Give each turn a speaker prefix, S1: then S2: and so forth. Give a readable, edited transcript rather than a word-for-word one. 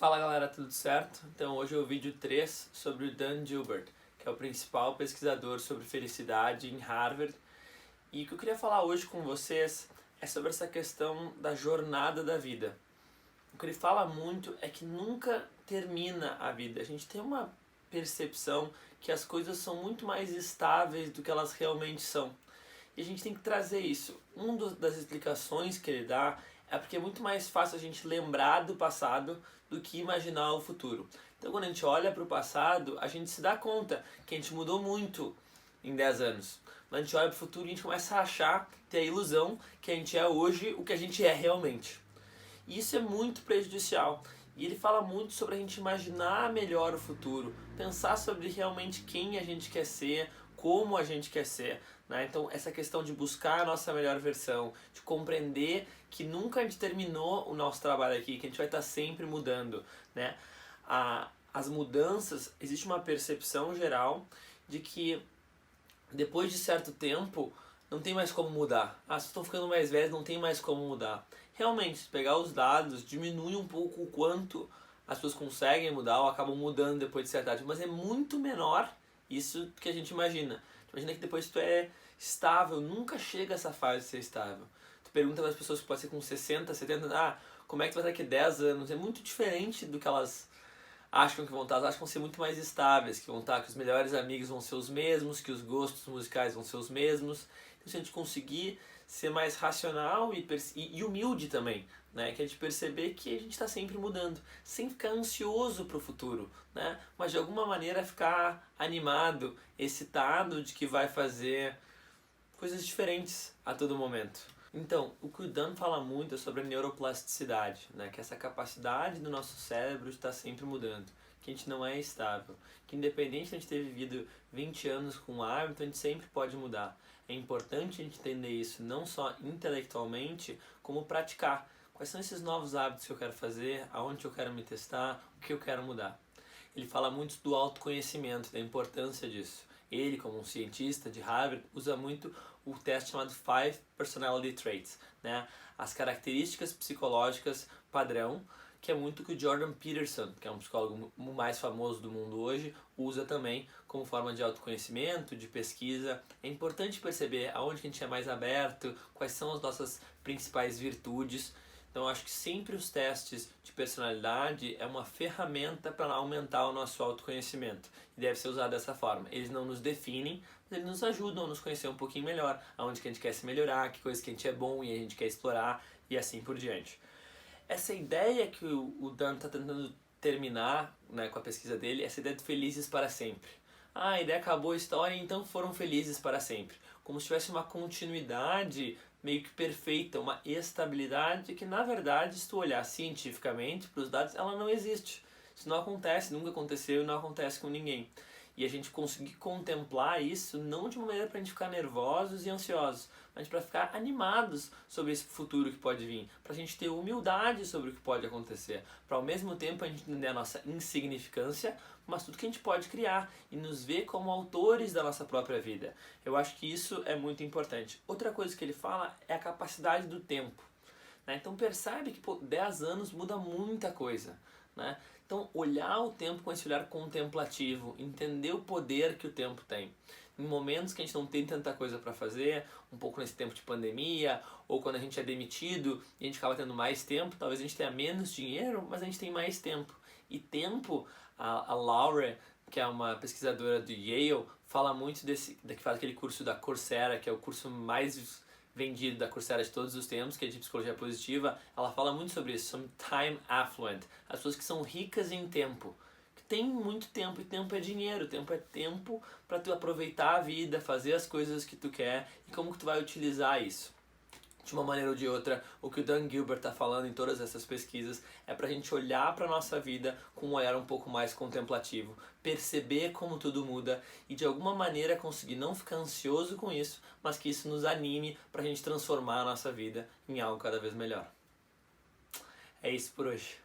S1: Fala galera, tudo certo? Então hoje é o vídeo 3 sobre o Dan Gilbert, que é o principal pesquisador sobre felicidade em Harvard. E o que eu queria falar hoje com vocês é sobre essa questão da jornada da vida. O que ele fala muito é que nunca termina a vida. A gente tem uma percepção que as coisas são muito mais estáveis do que elas realmente são. E a gente tem que trazer isso. Uma das explicações que ele dá é porque é muito mais fácil a gente lembrar do passado do que imaginar o futuro. Então quando a gente olha para o passado, a gente se dá conta que a gente mudou muito em 10 anos. Quando a gente olha para o futuro, a gente começa a achar, ter a ilusão que a gente é hoje o que a gente é realmente. E isso é muito prejudicial. E ele fala muito sobre a gente imaginar melhor o futuro, pensar sobre realmente quem a gente quer ser, como a gente quer ser, né? Então essa questão de buscar a nossa melhor versão, de compreender que nunca a gente terminou o nosso trabalho aqui, que a gente vai estar sempre mudando, né? As mudanças, existe uma percepção geral de que depois de certo tempo não tem mais como mudar. Se estão ficando mais velhos, não tem mais como mudar. Realmente, se pegar os dados, diminui um pouco o quanto as pessoas conseguem mudar ou acabam mudando depois de certa idade, mas é muito menor isso do que a gente imagina. Imagina que depois tu é estável, nunca chega a essa fase de ser estável. Tu pergunta para as pessoas que pode ser com 60, 70, como é que tu vai estar daqui 10 anos? É muito diferente do que elas acham que vão estar, elas acham que vão ser muito mais estáveis, que vão estar, que os melhores amigos vão ser os mesmos, que os gostos musicais vão ser os mesmos. Então se a gente conseguir ser mais racional e humilde também, né? Que a gente perceber que a gente está sempre mudando, sem ficar ansioso para o futuro, né? Mas de alguma maneira ficar animado, excitado de que vai fazer coisas diferentes a todo momento. Então, o que o Dan fala muito é sobre a neuroplasticidade, né? Que é essa capacidade do nosso cérebro de estar sempre mudando, que a gente não é estável, que independente de a gente ter vivido 20 anos com um hábito, a gente sempre pode mudar. É importante a gente entender isso não só intelectualmente, como praticar. Quais são esses novos hábitos que eu quero fazer, aonde eu quero me testar, o que eu quero mudar. Ele fala muito do autoconhecimento, da importância disso. Ele, como um cientista de Harvard, usa muito o teste chamado Five Personality Traits, né? As características psicológicas padrão, que é muito que o Jordan Peterson, que é um psicólogo mais famoso do mundo hoje, usa também como forma de autoconhecimento, de pesquisa. É importante perceber aonde que a gente é mais aberto, quais são as nossas principais virtudes. Então eu acho que sempre os testes de personalidade é uma ferramenta para aumentar o nosso autoconhecimento e deve ser usado dessa forma. Eles não nos definem, mas eles nos ajudam a nos conhecer um pouquinho melhor, aonde que a gente quer se melhorar, que coisas que a gente é bom e a gente quer explorar e assim por diante. Essa ideia que o Dan está tentando terminar, né, com a pesquisa dele, essa ideia de felizes para sempre. A ideia acabou a história, então foram felizes para sempre. Como se tivesse uma continuidade meio que perfeita, uma estabilidade que, na verdade, se tu olhar cientificamente para os dados, ela não existe. Isso não acontece, nunca aconteceu e não acontece com ninguém. E a gente conseguir contemplar isso não de uma maneira para a gente ficar nervosos e ansiosos, mas para ficar animados sobre esse futuro que pode vir, para a gente ter humildade sobre o que pode acontecer, para ao mesmo tempo a gente entender a nossa insignificância, mas tudo que a gente pode criar e nos ver como autores da nossa própria vida. Eu acho que isso é muito importante. Outra coisa que ele fala é a capacidade do tempo. Né? Então percebe que 10 anos muda muita coisa. Né? Então olhar o tempo com esse olhar contemplativo, entender o poder que o tempo tem. Em momentos que a gente não tem tanta coisa para fazer, um pouco nesse tempo de pandemia, ou quando a gente é demitido e a gente acaba tendo mais tempo, talvez a gente tenha menos dinheiro, mas a gente tem mais tempo. E tempo, a Laura, que é uma pesquisadora do Yale, fala muito que faz aquele curso da Coursera, que é o curso mais vendido da Coursera de todos os tempos, que é de psicologia positiva. Ela fala muito sobre isso, sobre time affluent, as pessoas que são ricas em tempo, que tem muito tempo, e tempo é dinheiro, tempo é tempo para tu aproveitar a vida, fazer as coisas que tu quer e como que tu vai utilizar isso. De uma maneira ou de outra, o que o Dan Gilbert está falando em todas essas pesquisas é para a gente olhar para a nossa vida com um olhar um pouco mais contemplativo, perceber como tudo muda e de alguma maneira conseguir não ficar ansioso com isso, mas que isso nos anime para a gente transformar a nossa vida em algo cada vez melhor. É isso por hoje.